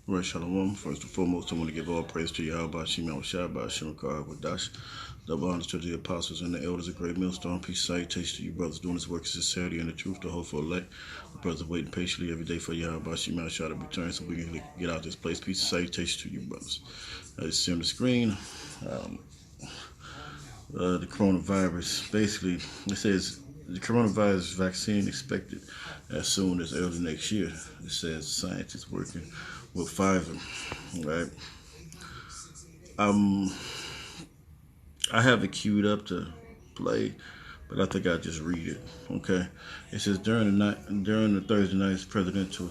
Right, Shalom. First and foremost, I want to give all praise to Yahweh, Shemel Shabbat, Shemakar, Wadash. Double honors to the apostles and the elders of Great Millstone. Peace, salutation to you, brothers doing this work of sincerity and the truth, the hope for elect. The brothers waiting patiently every day for Yahweh, Shemel Shabbat to return so we can get out this place. Peace, salutation to you, brothers. As you see on the screen, the coronavirus. Basically, it says the coronavirus vaccine expected as soon as early next year. It says scientists working with Pfizer. Right. I have it queued up to play, but I think I'll just read it. Okay. It says during the Thursday night's presidential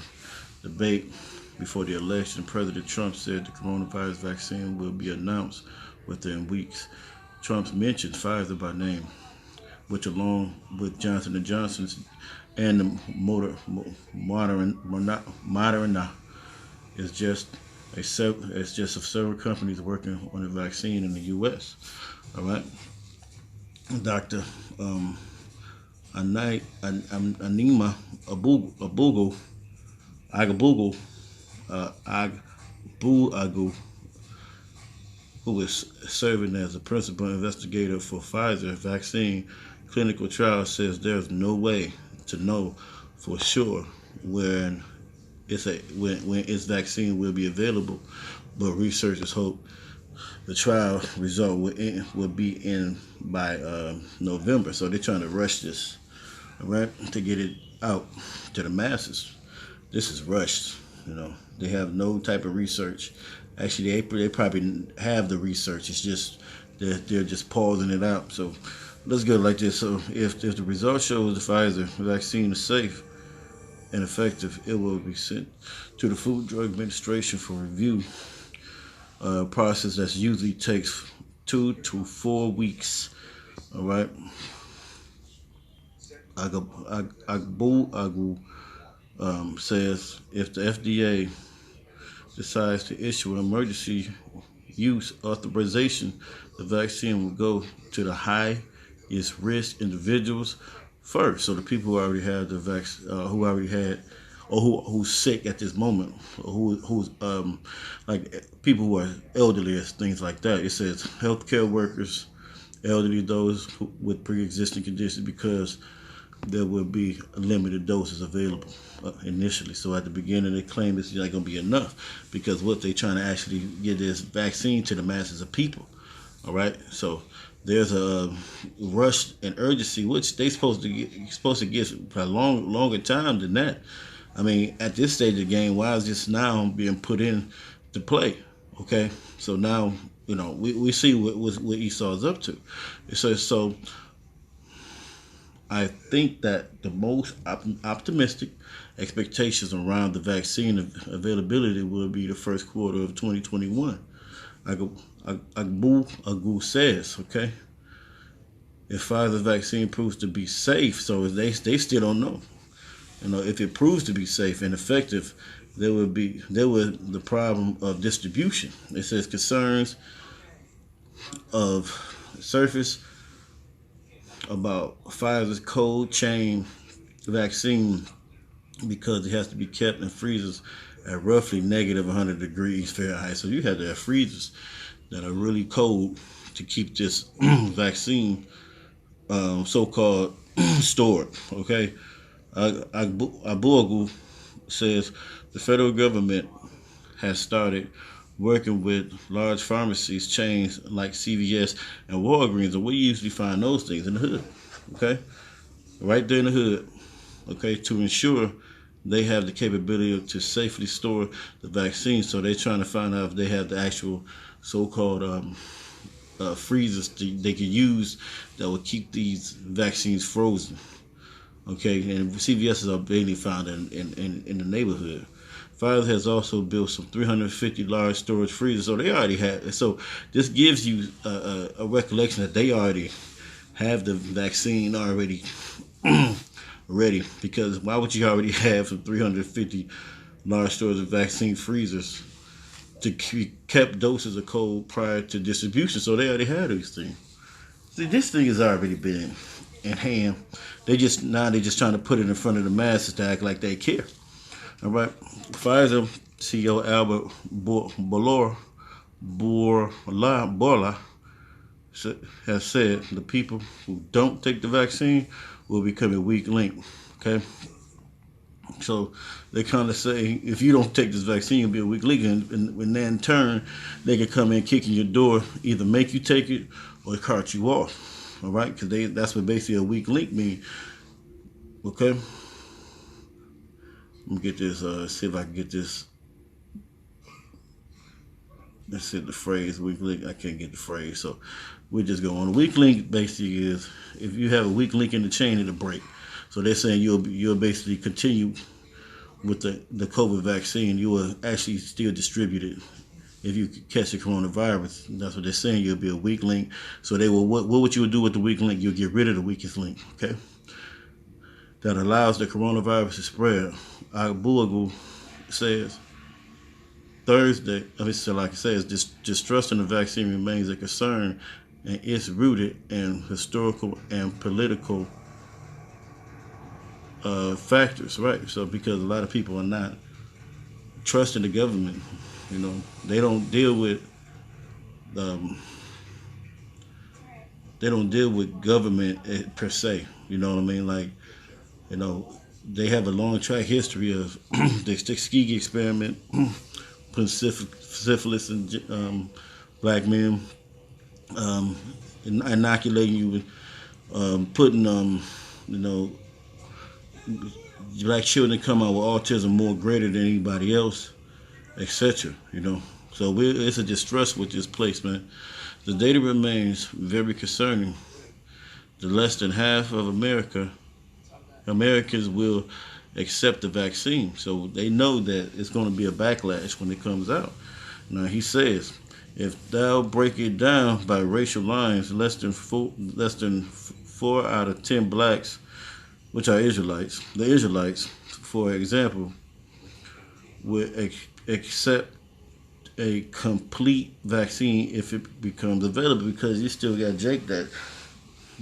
debate before the election, President Trump said the coronavirus vaccine will be announced within weeks. Trump mentioned Pfizer by name, which along with Johnson & Johnson's and the Moderna is just of several companies working on a vaccine in the U.S. All right, Dr. Anima Agabugu, Agbuagu, who is serving as the principal investigator for Pfizer vaccine clinical trial, says there's no way to know for sure when its vaccine will be available, but researchers hope the trial result will be in by November. So they're trying to rush this, all right, to get it out to the masses. This is rushed. They have no type of research. Actually, they probably have the research. It's just they're just pausing it out. So let's go like this. So if the result shows the Pfizer vaccine is safe and effective, it will be sent to the Food and Drug Administration for review. Process that usually takes 2 to 4 weeks. All right. Agbu says if the FDA decides to issue an emergency use authorization, the vaccine will go to the highest risk individuals first. So the people who already have the vaccine, who already had, or who's sick at this moment, or who's like people who are elderly, things like that. It says healthcare workers, elderly, those with pre-existing conditions, because there will be limited doses available initially. So at the beginning, they claim it's not going to be enough because what they're trying to actually get this vaccine to the masses of people. All right, so there's a rush and urgency, which they supposed to get for a longer time than that. I mean, at this stage of the game, why is this now being put in to play? Okay, so now we see what Esau's up to. So I think that the most optimistic expectations around the vaccine availability will be the first quarter of 2021. Agbu says, okay, if Pfizer vaccine proves to be safe, so they still don't know. If it proves to be safe and effective, there will the problem of distribution. It says concerns of surface about Pfizer's cold chain vaccine because it has to be kept in freezers at roughly negative 100 degrees Fahrenheit. So you have to have freezers that are really cold to keep this vaccine so-called stored. Okay, Abuagu says the federal government has started working with large pharmacies chains like CVS and Walgreens, and we usually find those things in the hood, okay? Right there in the hood, okay, to ensure they have the capability to safely store the vaccine. So they're trying to find out if they have the actual so-called freezers they can use that will keep these vaccines frozen, okay? And CVSs are mainly found in the neighborhood. Pfizer has also built some 350 large storage freezers, so they already have. So this gives you a recollection that they already have the vaccine already ready. Because why would you already have some 350 large storage of vaccine freezers to keep kept doses of cold prior to distribution? So they already have these things. See, this thing has already been in hand. They're just trying to put it in front of the masses to act like they care. All right, Pfizer CEO Albert Borla has said the people who don't take the vaccine will become a weak link. Okay, so they kind of say if you don't take this vaccine, you'll be a weak link, and when then in turn they can come in kicking your door, either make you take it or cart you off. All right, because that's what basically a weak link means. Okay, let me get this. See if I can get this. Let's see the phrase weak link. I can't get the phrase, so we just go on. A weak link basically is if you have a weak link in the chain, it'll break. So they're saying you'll basically continue with the COVID vaccine. You will actually still distribute it if you catch the coronavirus. That's what they're saying. You'll be a weak link. So they will. What you would do with the weak link? You'll get rid of the weakest link. Okay. That allows the coronavirus to spread. Abuagu says Thursday, like I said, distrust in the vaccine remains a concern, and it's rooted in historical and political factors, right? So because a lot of people are not trusting the government, they don't deal with um, government per se. You know what I mean? Like, they have a long track history of the Tuskegee experiment, putting syphilis in black men, inoculating you with putting black children come out with autism more greater than anybody else, etc. So it's a distrust with this place, man. The data remains very concerning. The less than half of Americans will accept the vaccine, so they know that it's going to be a backlash when it comes out. Now he says, if thou break it down by racial lines, less than 4 out of 10 blacks, which are Israelites, the Israelites, for example, would accept a complete vaccine if it becomes available, because you still got Jake that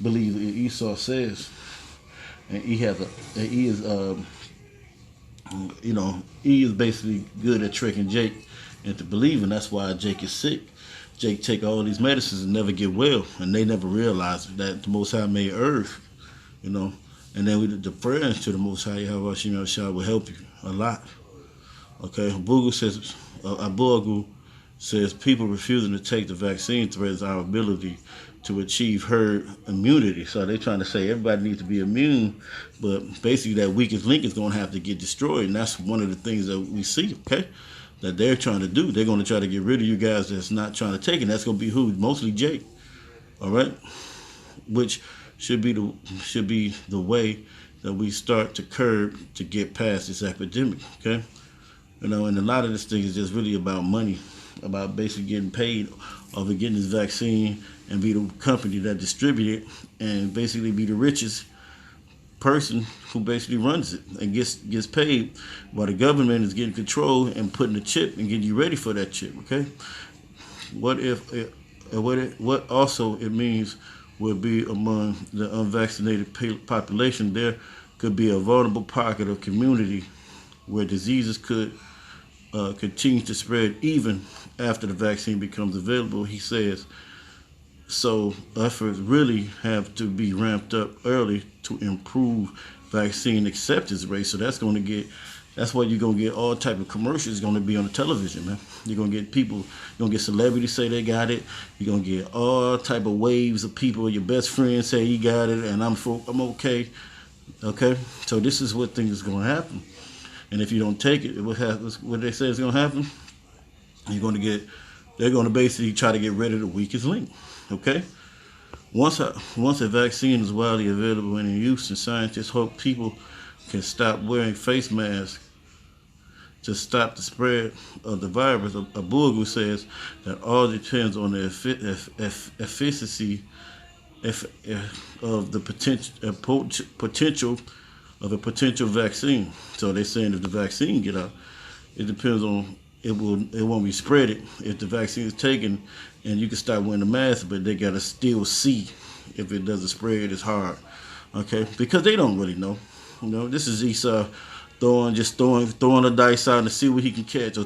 believes Esau says, and he is basically good at tricking Jake into believing. That's why Jake is sick. Jake take all these medicines and never get well, and they never realize that the Most High made earth, and then the prayers to the Most High Yahweh will help you a lot. Okay, Abuagu says people refusing to take the vaccine threatens our ability to achieve herd immunity. So they're trying to say everybody needs to be immune, but basically that weakest link is going to have to get destroyed, and that's one of the things that we see, okay, that they're trying to do. They're going to try to get rid of you guys that's not trying to take it. And that's going to be who? Mostly Jake, all right, which should be the way that we start to curb to get past this epidemic, okay? And a lot of this thing is just really about money, about basically getting paid off of getting this vaccine and be the company that distribute it and basically be the richest person who basically runs it and gets paid while the government is getting control and putting the chip and getting you ready for that chip, okay? What also it means will be among the unvaccinated population, there could be a vulnerable pocket of community where diseases could continue to spread even after the vaccine becomes available, he says. So efforts really have to be ramped up early to improve vaccine acceptance rate. So that's why you're going to get all type of commercials going to be on the television, man. You're going to get people, you're going to get celebrities say they got it. You're going to get all type of waves of people. Your best friend say he got it and I'm okay. Okay? So this is what things is going to happen. And if you don't take it, what they say is going to happen, they're going to basically try to get rid of the weakest link. Okay? Once a vaccine is widely available and in use, and scientists hope people can stop wearing face masks to stop the spread of the virus. Abuagu says that all depends on the efficacy of the potential of a potential vaccine. So they're saying if the vaccine get out, it depends on it won't be spreaded if the vaccine is taken, and you can start wearing the mask, but they gotta still see if it doesn't spread as hard. Okay, because they don't really know. This is Esau throwing the dice out to see what he can catch, or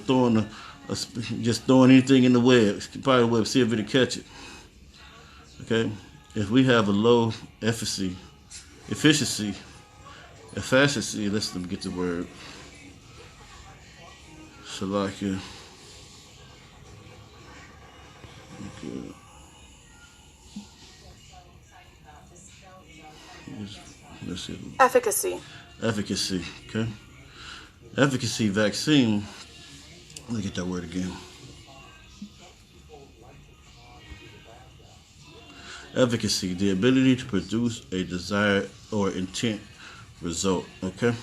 just throwing anything in the web, probably the web, see if it'll catch it. Okay, if we have a low efficiency, let's let me get the word. Shalakia. Okay. Let's see. Efficacy. Efficacy. Okay. Efficacy vaccine. Let me get that word again. Efficacy, the ability to produce a desired or intent result. Okay.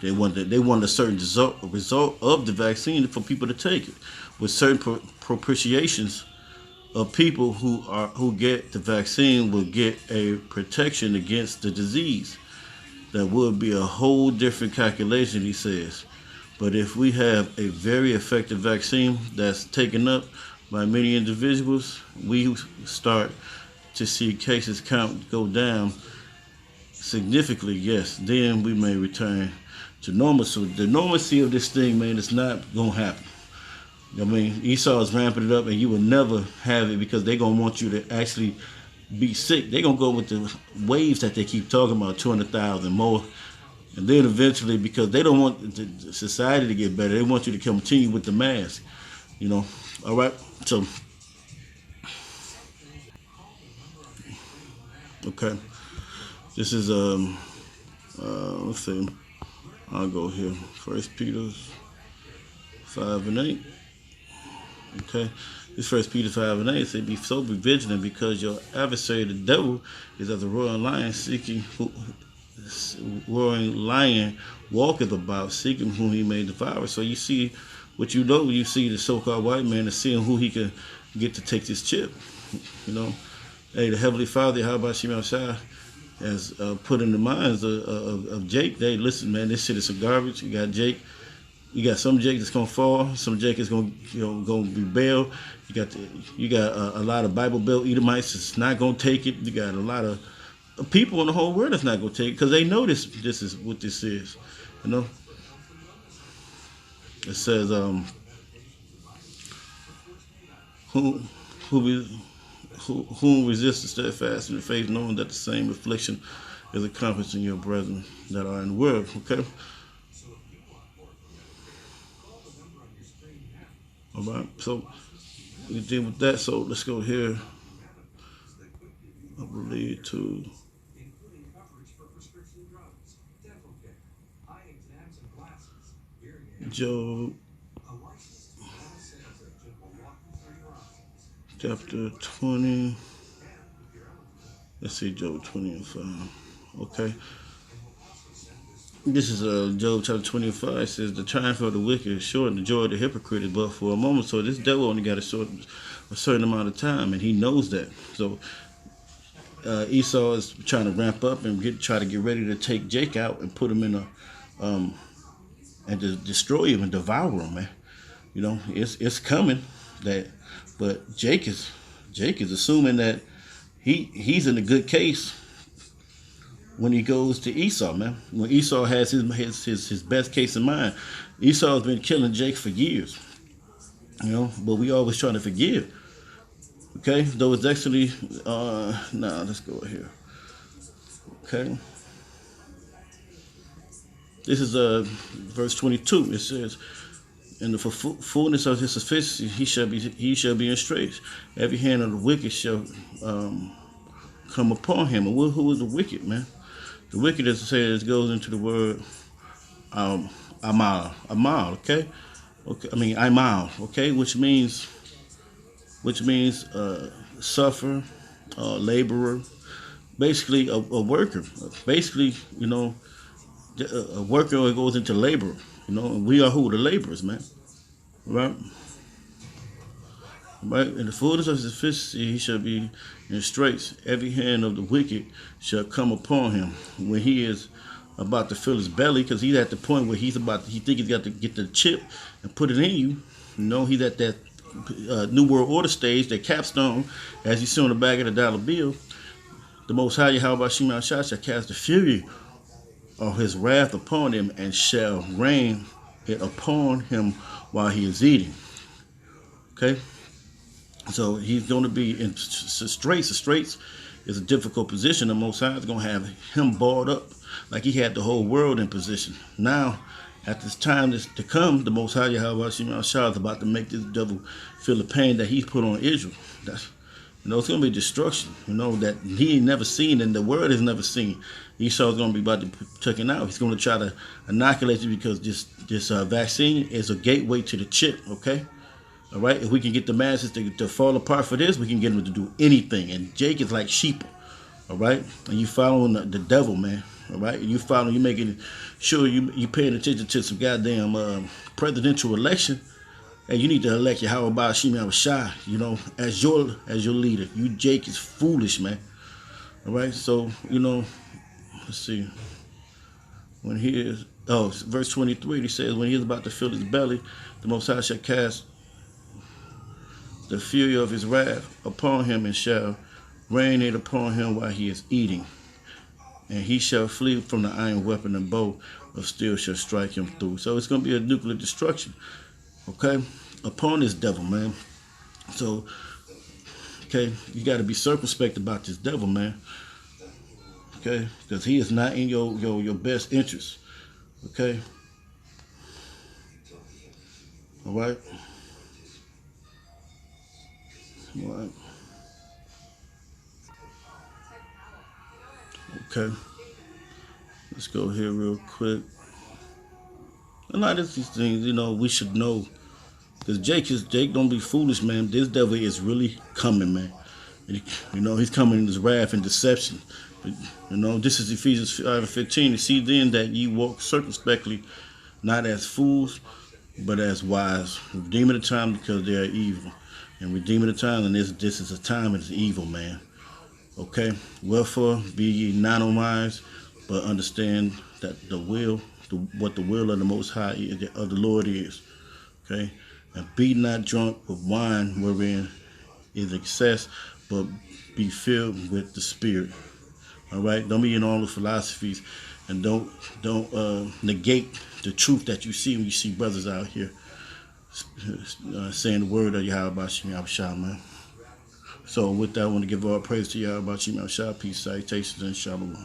They want a certain result of the vaccine for people to take it, with certain propitiations of people who get the vaccine will get a protection against the disease. That would be a whole different calculation, he says. But if we have a very effective vaccine that's taken up by many individuals, we start to see cases count go down significantly. Yes, then we may return to normal. So the normalcy of this thing, man, it's not gonna happen. I mean, Esau is ramping it up, and you will never have it because they're gonna want you to actually be sick. They're gonna go with the waves that they keep talking about, 200,000 more, and then eventually, because they don't want the society to get better, they want you to continue with the mask. You know, all right. So, okay, this is let's see. I'll go here. First Peter 5:8. Okay, this First Peter 5:8 says, "Be vigilant, because your adversary, the devil, is as a roaring lion, walketh about, seeking whom he may devour." So you see, you see the so-called white man is seeing who he can get to take this chip. You know, hey, the Heavenly Father, how about Shema Shai, has put in the minds of Jake. Hey, listen, man, this shit is some garbage. You got Jake. You got some Jake that's gonna fall. Some Jake is gonna rebel. You got a lot of Bible Belt Edomites that's not gonna take it. You got a lot of people in the whole world that's not gonna take it because they know this is what this is. You know, it says whom resist the steadfast in the faith, knowing that the same affliction is accomplished in your brethren that are in the world. Okay. All right, so we deal with that. So let's go here. I believe to Job chapter 20. Let's see, Job 20 and 5. Okay. This is Job chapter 25. It says, "The triumph of the wicked is short, and the joy of the hypocrite is but for a moment." So this devil only got a certain amount of time, and he knows that. So Esau is trying to ramp up and try to get ready to take Jake out and put him in and to destroy him and devour him, man. You know, it's coming. But Jake is assuming that he's in a good case when he goes to Esau, man. When Esau has his best case in mind. Esau has been killing Jake for years, you know, but we always trying to forgive. Okay, though it's actually, let's go here. Okay. This is verse 22. It says, "In the fullness of his sufficiency, he shall be in straits. Every hand of the wicked shall come upon him." And who is the wicked, man? The wicked, as I say, it goes into the word amal, okay? Okay, I mean imal, okay, which means suffer, laborer, basically a worker. Basically, you know, a worker goes into labor, you know, and we are who? The laborers, man. Right? Right? In the fullness of his sufficiency, he shall be in straits. Every hand of the wicked shall come upon him when he is about to fill his belly, because he's at the point where he think he's got to get the chip and put it in you. You know, he's at that New World Order stage, that capstone, as you see on the back of the dollar bill. The Most High, Yahweh Shema Shah, shall cast the fury or his wrath upon him, and shall rain it upon him while he is eating. Okay, so he's going to be in straits. The straits is a difficult position. The Most High is going to have him balled up like he had the whole world in position. Now, at this time to come, the Most High Yahweh Shah is about to make this devil feel the pain that he's put on Israel. That's, it's going to be destruction, that he ain't never seen and the world has never seen. Esau's going to be about to check it out. He's going to try to inoculate you because this vaccine is a gateway to the chip, okay? All right? If we can get the masses to fall apart for this, we can get them to do anything. And Jake is like sheep, all right? And you following the devil, man, all right? And you making sure you paying attention to some goddamn presidential election. And you need to elect Yahweh Shimei Shai, as your leader. You Jake is foolish, man. All right, so let's see. When he is verse 23, he says, when he is about to fill his belly, the Most High shall cast the fury of his wrath upon him, and shall rain it upon him while he is eating. And he shall flee from the iron weapon, and bow of steel shall strike him through. So it's going to be a nuclear destruction. Okay, upon this devil, man. So, okay, you got to be circumspect about this devil, man. Okay, because he is not in your best interest. Okay, all right, all right. Okay, let's go here real quick. A lot of these things, we should know. Because Jake don't be foolish, man. This devil is really coming, man. He's coming in his wrath and deception. This is Ephesians 5:15. You see then that ye walk circumspectly, not as fools, but as wise, redeeming the time because they are evil. And redeeming the time, and this is a time of evil, man. Okay? Wherefore be ye not unwise, but understand that what the will of the Most High of the Lord is. Okay? And be not drunk with wine wherein is excess, but be filled with the Spirit. All right, don't be in all the philosophies, and don't negate the truth that you see when you see brothers out here saying the word of Yahweh Shimei Shah, man. So with that, I want to give all praise to Yahweh Shimei Shah, peace, salutations, and shalom.